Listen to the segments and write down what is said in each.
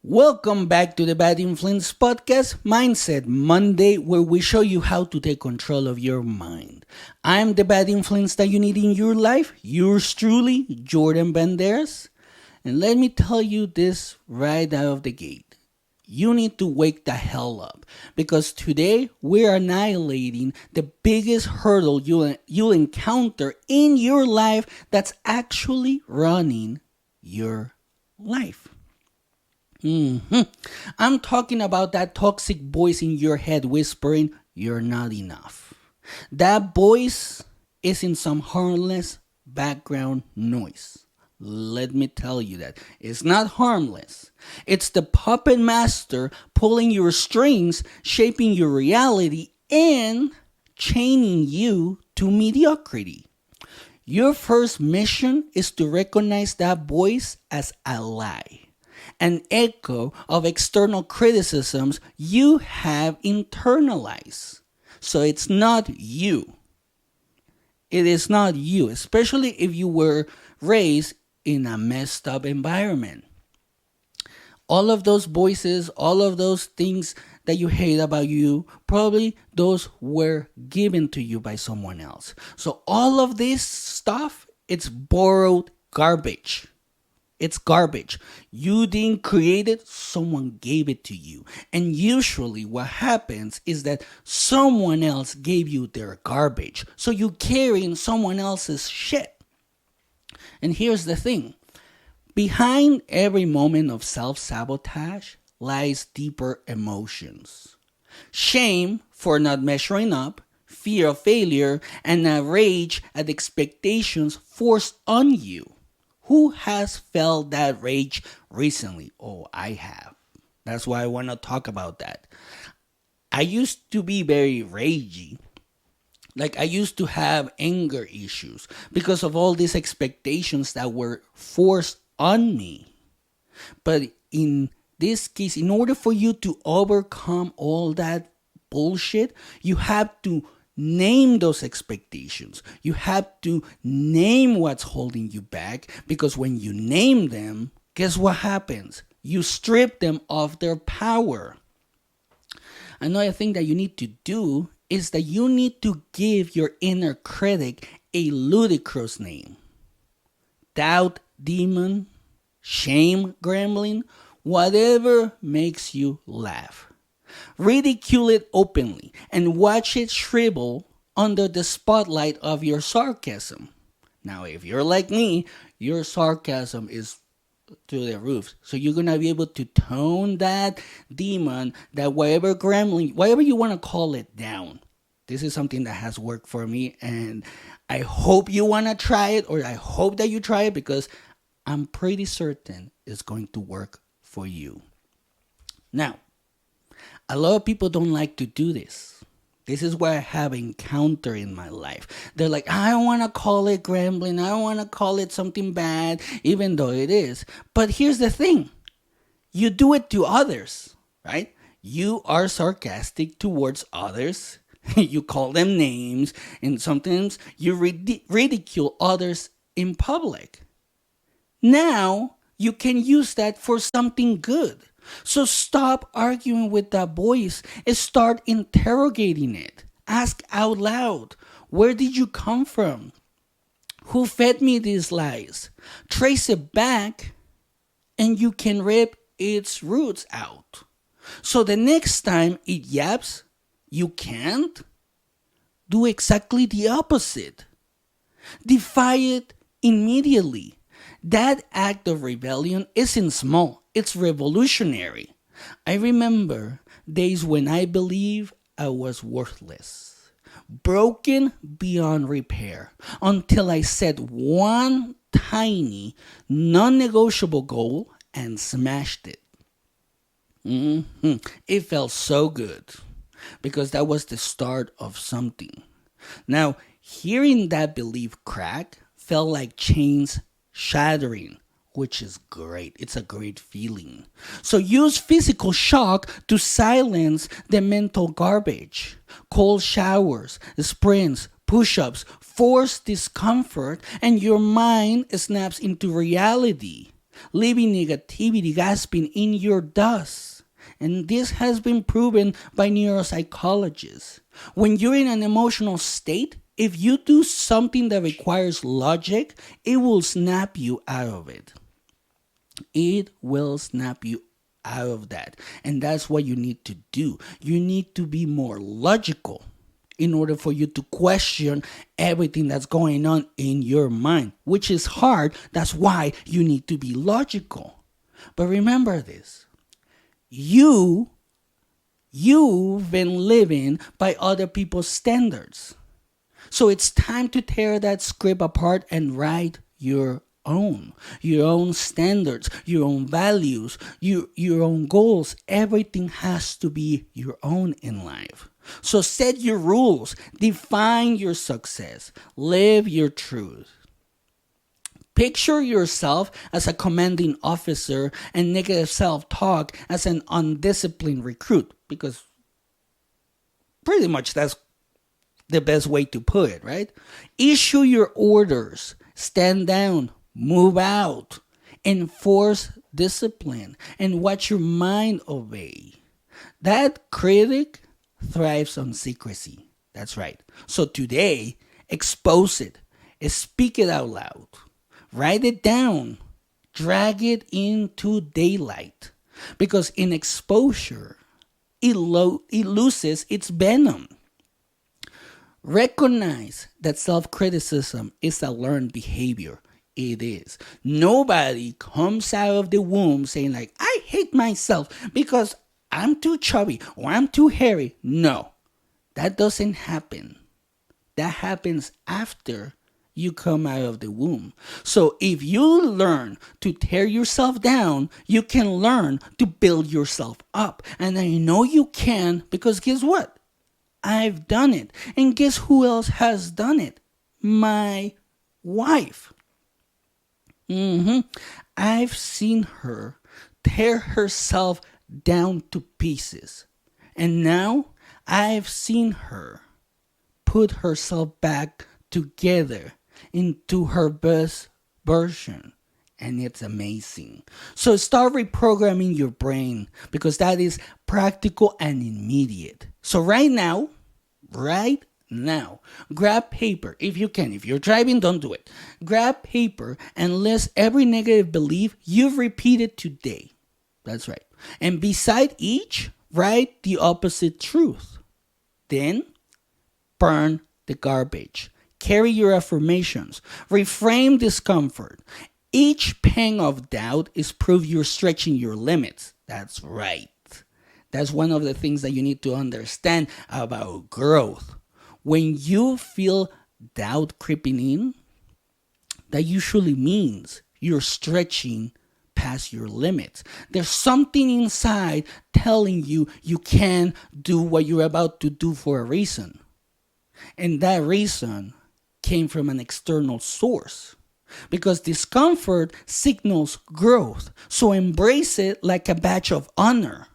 Welcome back to the Bad Influence Podcast, Mindset Monday, where we show you how to take control of your mind. I'm the bad influence that you need in your life. Yours truly, Jordan Banderas. And let me tell you this right out of the gate. You need to wake the hell up because today we're annihilating the biggest hurdle you'll encounter in your life that's actually running your life. I'm talking about that toxic voice in your head whispering, "You're not enough." That voice isn't some harmless background noise. Let me tell you that. It's not harmless. It's the puppet master pulling your strings, shaping your reality, and chaining you to mediocrity. Your first mission is to recognize that voice as a lie, an echo of external criticisms you have internalized. So it's not you. It is not you, especially if you were raised in a messed up environment. All of those voices, all of those things that you hate about you, probably those were given to you by someone else. So all of this stuff, it's borrowed garbage. It's garbage. You didn't create it, someone gave it to you. And usually what happens is that someone else gave you their garbage. So you're carrying someone else's shit. And here's the thing. Behind every moment of self-sabotage lies deeper emotions. Shame for not measuring up, fear of failure, and a rage at expectations forced on you. Who has felt that rage recently? Oh, I have. That's why I want to talk about that. I used to be very ragey. Like I used to have anger issues because of all these expectations that were forced on me. But in this case, in order for you to overcome all that bullshit, you have to name those expectations. You have to name what's holding you back because when you name them, guess what happens? You strip them of their power. Another thing that you need to do is that you need to give your inner critic a ludicrous name. Doubt demon, shame gremlin, whatever makes you laugh. Ridicule it openly and watch it shrivel under the spotlight of your sarcasm. Now, if you're like me, your sarcasm is through the roof. So you're going to be able to tone that demon, that whatever gremlin, whatever you want to call it, down. This is something that has worked for me, and I hope you want to try it, or I hope that you try it because I'm pretty certain it's going to work for you. Now, a lot of people don't like to do this. This is what I have encountered in my life. They're like, I don't want to call it grambling. I don't want to call it something bad, even though it is. But here's the thing. You do it to others, right? You are sarcastic towards others. You call them names. And sometimes you ridicule others in public. Now, you can use that for something good. So stop arguing with that voice and start interrogating it. Ask out loud, where did you come from? Who fed me these lies? Trace it back and you can rip its roots out. So the next time it yaps, you can't do exactly the opposite. Defy it immediately. That act of rebellion isn't small, it's revolutionary. I remember days when I believed I was worthless, broken beyond repair, until I set one tiny, non-negotiable goal and smashed it. It felt so good because that was the start of something. Now, hearing that belief crack felt like chains shattering, which is great. It's a great feeling. So use physical shock to silence the mental garbage. Cold showers, sprints, push-ups, force discomfort, and your mind snaps into reality. leaving negativity gasping in your dust. And this has been proven by neuropsychologists. When you're in an emotional state, if you do something that requires logic, it will snap you out of it. It will snap you out of that. And that's what you need to do. You need to be more logical in order for you to question everything that's going on in your mind, which is hard. That's why you need to be logical. But remember this. You've been living by other people's standards. So it's time to tear that script apart and write your own standards, your own values, your own goals. Everything has to be your own in life. So set your rules, define your success, live your truth. Picture yourself as a commanding officer and negative self-talk as an undisciplined recruit, because pretty much that's the best way to put it, right? Issue your orders, stand down, move out, enforce discipline, and watch your mind obey. That critic thrives on secrecy. That's right. So today, expose it, speak it out loud, write it down, drag it into daylight. Because in exposure, it loses its venom. Recognize that self-criticism is a learned behavior. It is. Nobody comes out of the womb saying like, I hate myself because I'm too chubby or I'm too hairy. No, that doesn't happen. That happens after you come out of the womb. So if you learn to tear yourself down, you can learn to build yourself up. And I know you can, because guess what? I've done it. And guess who else has done it? My wife. I've seen her tear herself down to pieces. And now I've seen her put herself back together into her best version. And it's amazing. So start reprogramming your brain, because that is practical and immediate. So right now, grab paper if you can. If you're driving, don't do it. Grab paper and list every negative belief you've repeated today. That's right. And beside each, write the opposite truth. Then burn the garbage. Carry your affirmations. Reframe discomfort. Each pang of doubt is proof you're stretching your limits. That's right. That's one of the things that you need to understand about growth. When you feel doubt creeping in, that usually means you're stretching past your limits. There's something inside telling you you can't do what you're about to do for a reason. And that reason came from an external source. Because discomfort signals growth. So embrace it like a badge of honor.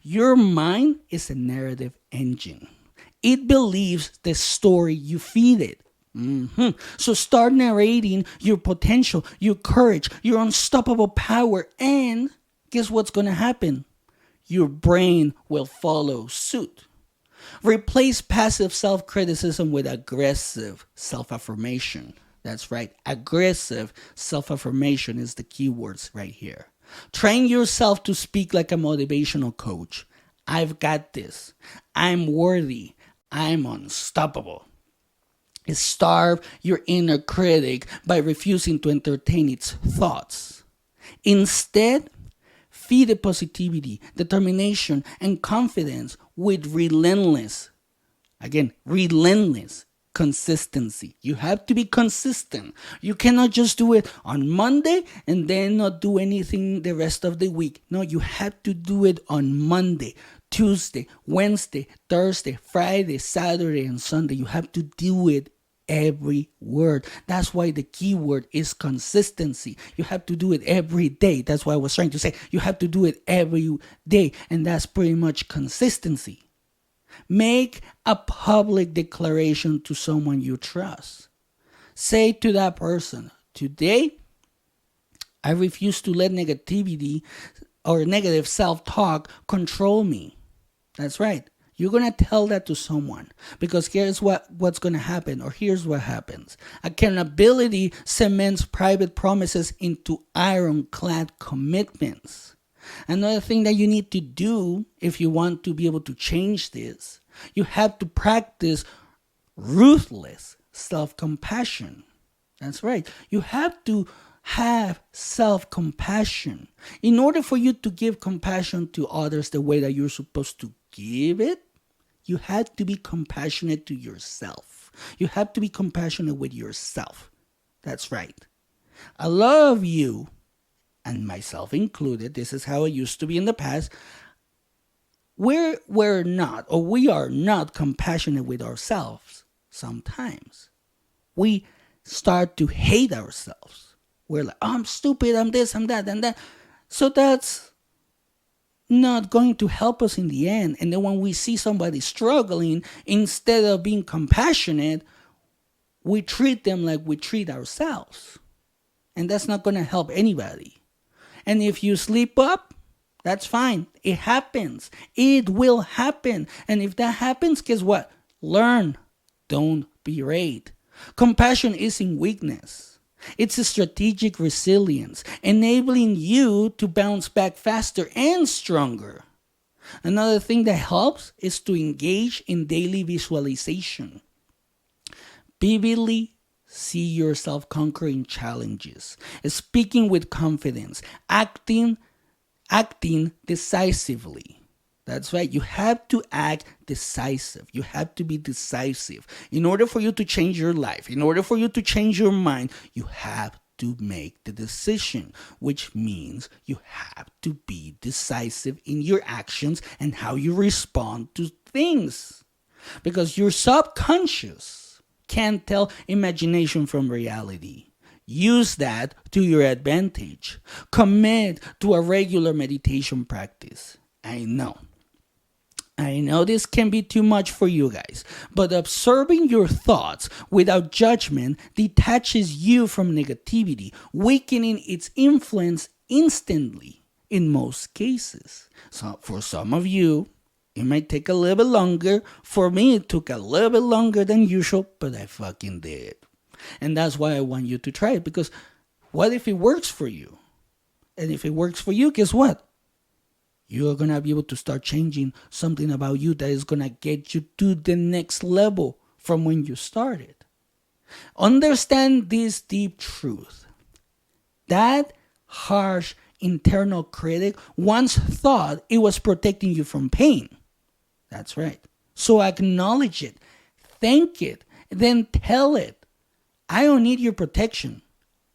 Your mind is a narrative engine. It believes the story you feed it. So start narrating your potential, your courage, your unstoppable power, and guess what's going to happen? Your brain will follow suit. Replace passive self-criticism with aggressive self-affirmation. That's right. Aggressive self-affirmation is the keywords right here. Train yourself to speak like a motivational coach. I've got this. I'm worthy. I'm unstoppable. Starve your inner critic by refusing to entertain its thoughts. Instead, feed it positivity, determination, and confidence with relentless consistency. You have to be consistent. You cannot just do it on Monday and then not do anything the rest of the week. No, you have to do it on Monday, Tuesday, Wednesday, Thursday, Friday, Saturday, and Sunday. You have to do it every word. That's why the key word is consistency. You have to do it every day. That's why I was trying to say you have to do it every day. And that's pretty much consistency. Make a public declaration to someone you trust. Say to that person, today I refuse to let negativity or negative self-talk control me. That's right. You're going to tell that to someone because here's what's going to happen, or here's what happens. Accountability cements private promises into ironclad commitments. Another thing that you need to do if you want to be able to change this, you have to practice ruthless self-compassion. That's right. You have to have self-compassion. In order for you to give compassion to others the way that you're supposed to give it, you have to be compassionate to yourself. You have to be compassionate with yourself. That's right. I love you, and myself included. This is how it used to be in the past. We're not, or we are not compassionate with ourselves sometimes. We start to hate ourselves. We're like, oh, I'm stupid, I'm this, I'm that, and that. So that's not going to help us in the end. And then when we see somebody struggling, instead of being compassionate, we treat them like we treat ourselves. And that's not going to help anybody. And if you slip up, that's fine. It happens. It will happen. And if that happens, guess what? Learn. Don't berate. Compassion isn't weakness. It's a strategic resilience, enabling you to bounce back faster and stronger. Another thing that helps is to engage in daily visualization. Vividly see yourself conquering challenges, speaking with confidence, acting decisively. That's right. You have to act decisive. You have to be decisive. In order for you to change your life, in order for you to change your mind, you have to make the decision, which means you have to be decisive in your actions and how you respond to things. Because your subconscious can't tell imagination from reality. Use that to your advantage. Commit to a regular meditation practice. I know this can be too much for you guys, but observing your thoughts without judgment detaches you from negativity, weakening its influence instantly in most cases. So for some of you, it might take a little bit longer. For me, it took a little bit longer than usual, but I fucking did. And that's why I want you to try it, because what if it works for you? And if it works for you, guess what? You're going to be able to start changing something about you that is going to get you to the next level from when you started. Understand this deep truth. That harsh internal critic once thought it was protecting you from pain. That's right. So acknowledge it, thank it, then tell it, I don't need your protection.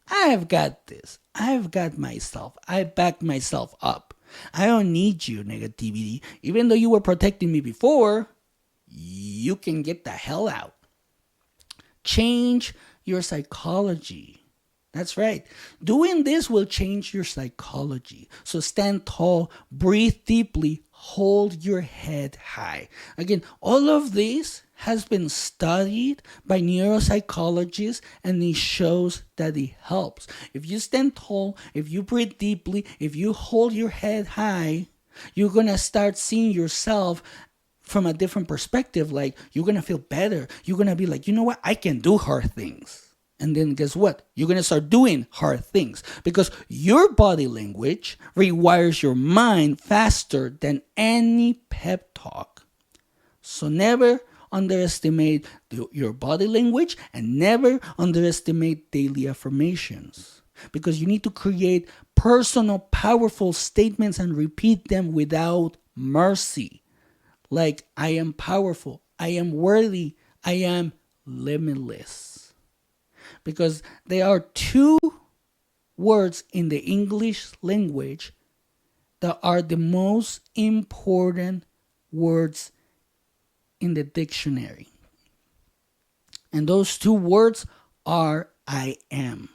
I've got this. I've got myself. I back myself up. I don't need you, negativity. Even though you were protecting me before, you can get the hell out. Change your psychology. That's right. Doing this will change your psychology. So stand tall, breathe deeply, hold your head high. Again, all of this has been studied by neuropsychologists, and it shows that it helps. If you stand tall, if you breathe deeply, if you hold your head high, you're going to start seeing yourself from a different perspective. Like, you're going to feel better. You're going to be like, you know what? I can do hard things. And then guess what? You're going to start doing hard things because your body language rewires your mind faster than any pep talk. So never underestimate your body language, and never underestimate daily affirmations, because you need to create personal, powerful statements and repeat them without mercy. Like, I am powerful, I am worthy, I am limitless. Because there are two words in the English language that are the most important words in the dictionary. And those two words are I am.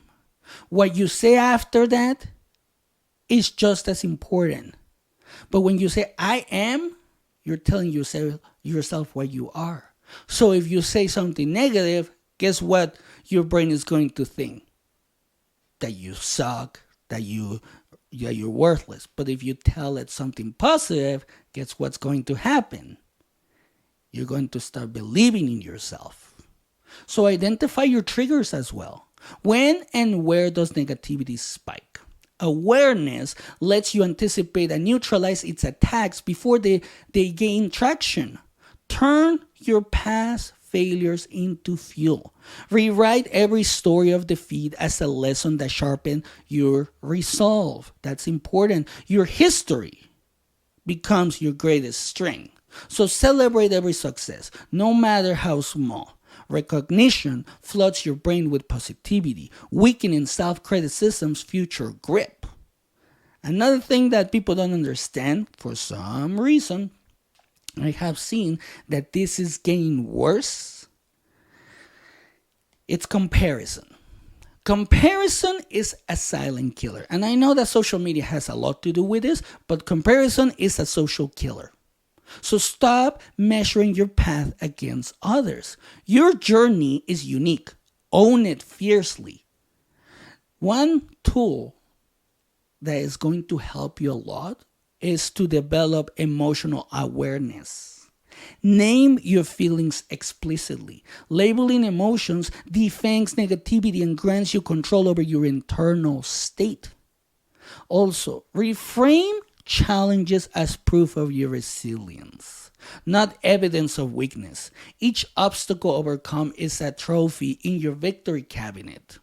What you say after that is just as important. But when you say I am, you're telling yourself what you are. So if you say something negative, guess what your brain is going to think? That you suck, that you're worthless. But if you tell it something positive, guess what's going to happen? You're going to start believing in yourself. So identify your triggers as well. When and where does negativity spike? Awareness lets you anticipate and neutralize its attacks before they gain traction. Turn your past failures into fuel. Rewrite every story of defeat as a lesson that sharpens your resolve. That's important. Your history becomes your greatest strength. So celebrate every success, no matter how small. Recognition floods your brain with positivity, weakening self-criticism's future grip. Another thing that people don't understand, for some reason, I have seen that this is getting worse. It's comparison. Comparison is a silent killer. And I know that social media has a lot to do with this, but comparison is a social killer. So stop measuring your path against others. Your journey is unique. Own it fiercely. One tool that is going to help you a lot is to develop emotional awareness. Name your feelings explicitly. Labeling emotions defangs negativity and grants you control over your internal state. Also, reframe challenges as proof of your resilience, not evidence of weakness. Each obstacle overcome is a trophy in your victory cabinet.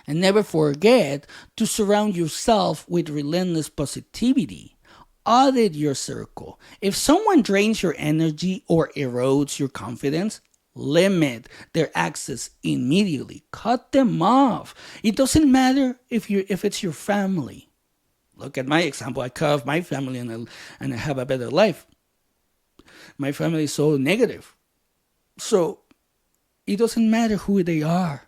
And never forget to surround yourself with relentless positivity. Audit your circle. If someone drains your energy or erodes your confidence, limit their access immediately. Cut them off. It doesn't matter if it's your family. Look at my example. I cut off my family and I have a better life. My family is so negative. So it doesn't matter who they are.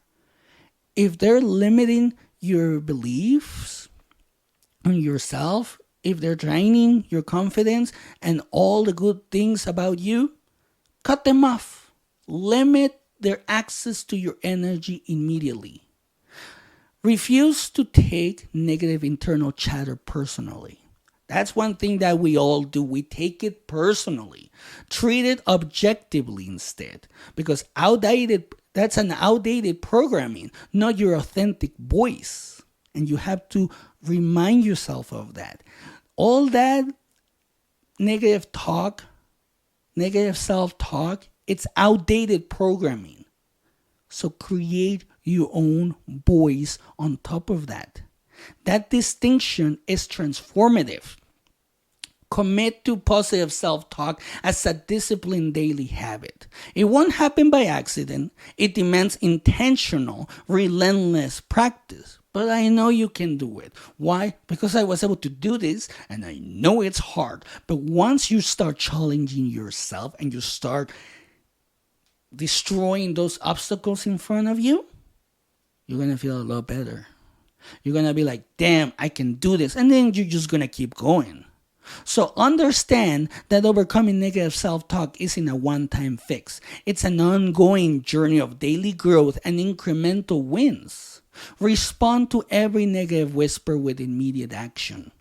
If they're limiting your beliefs on yourself, if they're draining your confidence and all the good things about you, cut them off. Limit their access to your energy immediately. Refuse to take negative internal chatter personally. That's one thing that we all do. We take it personally. Treat it objectively instead. Because that's an outdated programming, not your authentic voice. And you have to remind yourself of that. All that negative talk, negative self-talk, it's outdated programming. So create your own voice on top of that. That distinction is transformative. Commit to positive self-talk as a disciplined daily habit. It won't happen by accident. It demands intentional, relentless practice. But I know you can do it. Why? Because I was able to do this, and I know it's hard. But once you start challenging yourself and you start destroying those obstacles in front of you, you're going to feel a lot better. You're going to be like, damn, I can do this. And then you're just going to keep going. So understand that overcoming negative self-talk isn't a one-time fix. It's an ongoing journey of daily growth and incremental wins. Respond to every negative whisper with immediate action.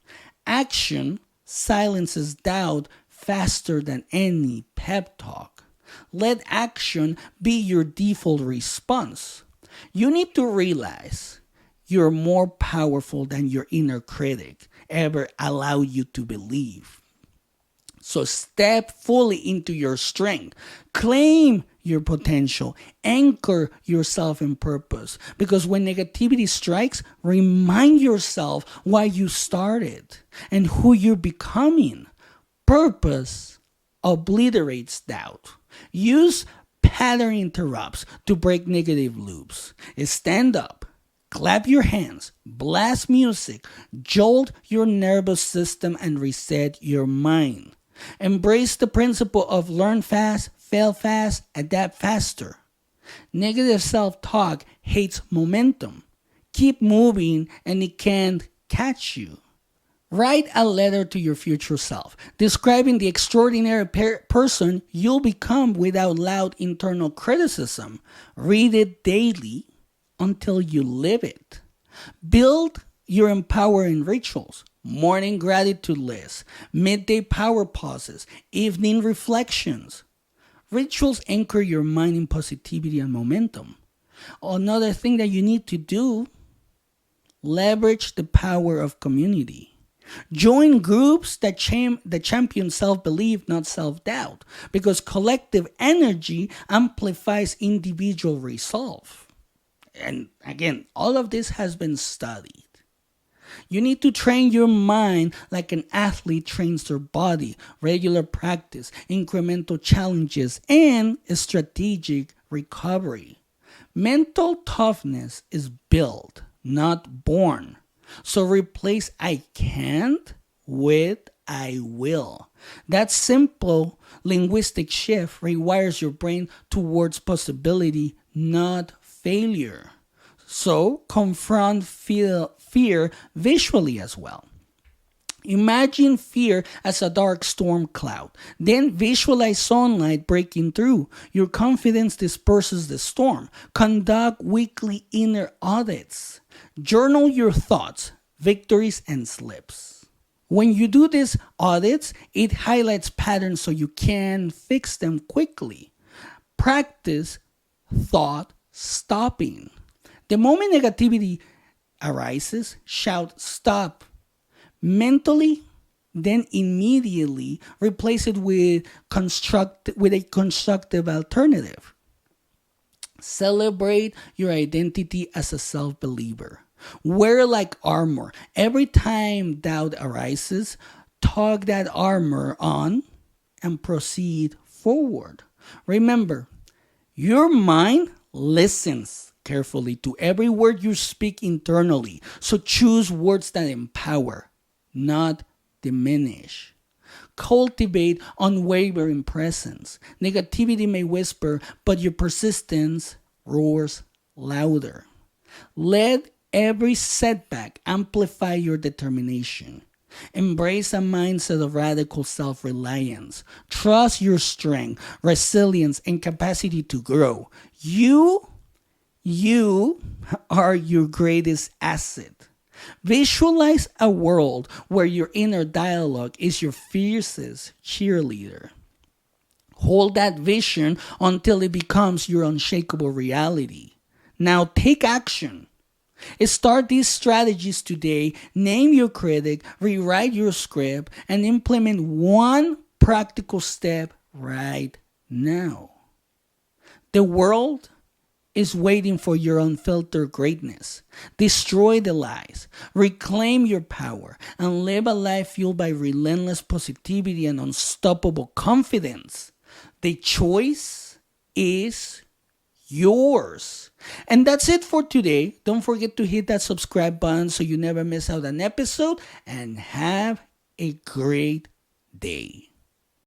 Action silences doubt faster than any pep talk. Let action be your default response. You need to realize you're more powerful than your inner critic ever allowed you to believe. So step fully into your strength. Claim your potential. Anchor yourself in purpose. Because when negativity strikes, remind yourself why you started and who you're becoming. Purpose obliterates doubt. Use pattern interrupts to break negative loops. Stand up. Clap your hands, blast music, jolt your nervous system, and reset your mind. Embrace the principle of learn fast, fail fast, adapt faster. Negative self-talk hates momentum. Keep moving and it can't catch you. Write a letter to your future self, describing the extraordinary person you'll become without loud internal criticism. Read it daily until you live it. Build your empowering rituals, morning gratitude lists, midday power pauses, evening reflections. Rituals anchor your mind in positivity and momentum. Another thing that you need to do, leverage the power of community. Join groups that champion self-belief, not self-doubt, because collective energy amplifies individual resolve. And again, all of this has been studied. You need to train your mind like an athlete trains their body, regular practice, incremental challenges, and strategic recovery. Mental toughness is built, not born. So replace I can't with I will. That simple linguistic shift rewires your brain towards possibility, not failure. So confront fear visually as well. Imagine fear as a dark storm cloud. Then visualize sunlight breaking through. Your confidence disperses the storm. Conduct weekly inner audits. Journal your thoughts, victories, and slips. When you do these audits, it highlights patterns so you can fix them quickly. Practice thought stopping. The moment negativity arises, shout stop mentally, then immediately replace it with a constructive alternative. Celebrate your identity as a self-believer. Wear like armor. Every time doubt arises, tug that armor on and proceed forward. Remember, your mind listens carefully to every word you speak internally. So choose words that empower, not diminish. Cultivate unwavering presence. Negativity may whisper, but your persistence roars louder. Let every setback amplify your determination. Embrace a mindset of radical self-reliance. Trust your strength, resilience, and capacity to grow. You are your greatest asset. Visualize a world where your inner dialogue is your fiercest cheerleader. Hold that vision until it becomes your unshakable reality. Now take action. Start these strategies today. Name your critic, rewrite your script, and implement one practical step right now. The world is waiting for your unfiltered greatness. Destroy the lies, reclaim your power, and live a life fueled by relentless positivity and unstoppable confidence. The choice is yours. And that's it for today. Don't forget to hit that subscribe button so you never miss out an episode, and have a great day.